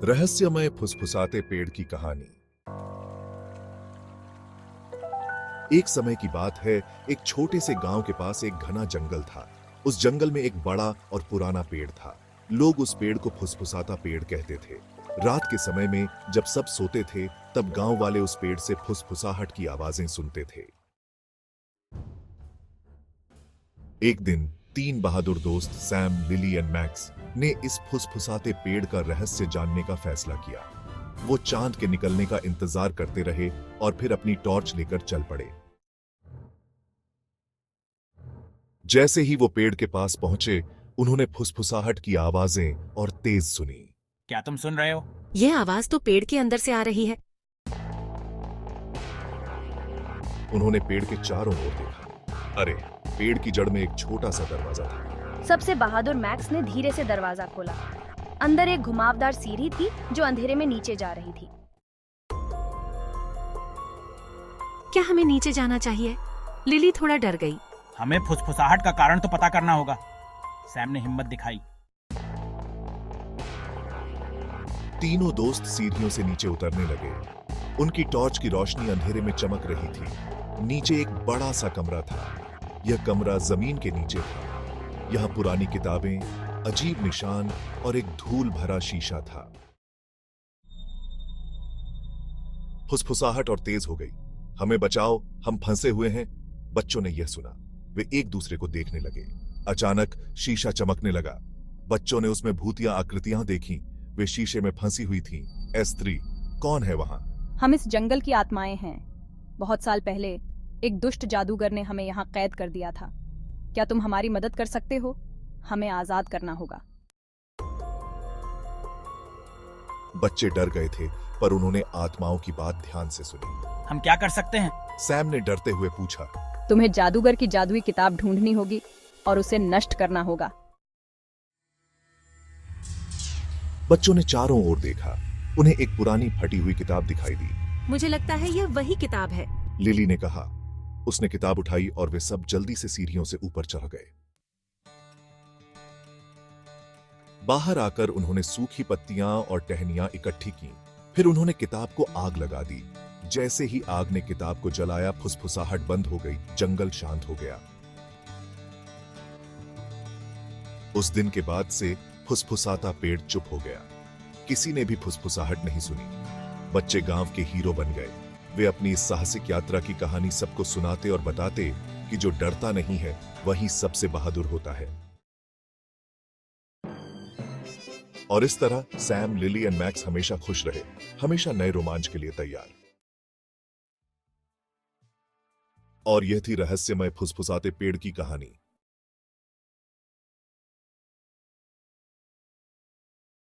रहस्यमय फुसफुसाते पेड़ की कहानी। एक समय की बात है, एक छोटे से गांव के पास एक घना जंगल था। उस जंगल में एक बड़ा और पुराना पेड़ था। लोग उस पेड़ को फुसफुसाता पेड़ कहते थे। रात के समय में जब सब सोते थे, तब गांव वाले उस पेड़ से फुसफुसाहट की आवाजें सुनते थे। एक दिन तीन बहादुर दोस्त सैम, लिली एंड मैक्स ने इस फुसफुसाते पेड़ का रहस्य जानने का फैसला किया। वो चांद के निकलने का इंतजार करते रहे और फिर अपनी टॉर्च लेकर चल पड़े। जैसे ही वो पेड़ के पास पहुंचे, उन्होंने फुसफुसाहट की आवाजें और तेज सुनी। क्या तुम सुन रहे हो? यह आवाज तो पेड़ के अंदर से आ रही है। उन्होंने पेड़ के चारों ओर देखा। अरे, पेड़ की जड़ में एक छोटा सा दरवाजा था। सबसे बहादुर मैक्स ने धीरे से दरवाजा खोला। अंदर एक घुमावदार सीढ़ी थी जो अंधेरे में नीचे जा रही थी। क्या हमें नीचे जाना चाहिए? लिली थोड़ा डर गई। हमें फुसफुसाहट का कारण तो पता करना होगा। सैम ने हिम्मत दिखाई। तीनों दोस्त सीढ़ियों से नीचे उतरने लगे। उनकी टॉर्च की रोशनी अंधेरे में चमक रही थी। नीचे एक बड़ा सा कमरा था। यह कमरा जमीन के नीचे था। यहां पुरानी किताबें, अजीब निशान और एक धूल भरा शीशा था। फुसफुसाहट और तेज हो गई। हमें बचाओ, हम फंसे हुए हैं। बच्चों ने यह सुना। वे एक दूसरे को देखने लगे। अचानक शीशा चमकने लगा। बच्चों ने उसमें भूतिया आकृतियां देखीं। वे शीशे में फंसी हुई थीं। ए स्त्री, कौन है वहां? हम इस जंगल की आत्माएं हैं। बहुत साल पहले एक दुष्ट जादूगर ने हमें यहाँ कैद कर दिया था। क्या तुम हमारी मदद कर सकते हो? हमें आजाद करना होगा। बच्चे डर गए थे, पर उन्होंने आत्माओं की बात ध्यान से सुनी। हम क्या कर सकते हैं? सैम ने डरते हुए पूछा। तुम्हें जादूगर की जादुई किताब ढूंढनी होगी और उसे नष्ट करना होगा। बच्चों ने चारों ओर देखा। उन्हें एक पुरानी फटी हुई किताब दिखाई दी। मुझे लगता है यह वही किताब है। लिली ने कहा। उसने किताब उठाई और वे सब जल्दी से सीढ़ियों से ऊपर चढ़ गए। बाहर आकर उन्होंने सूखी पत्तियां और टहनियां इकट्ठी की। फिर उन्होंने किताब को आग लगा दी। जैसे ही आग ने किताब को जलाया, फुसफुसाहट बंद हो गई। जंगल शांत हो गया। उस दिन के बाद से फुसफुसाता पेड़ चुप हो गया। किसी ने भी फुसफुसाहट नहीं सुनी। बच्चे गांव के हीरो बन गए। वे अपनी इस साहसिक यात्रा की कहानी सबको सुनाते और बताते कि जो डरता नहीं है, वही सबसे बहादुर होता है। और इस तरह सैम, लिली एंड मैक्स हमेशा खुश रहे, हमेशा नए रोमांच के लिए तैयार। और यह थी रहस्यमय फुसफुसाते पेड़ की कहानी।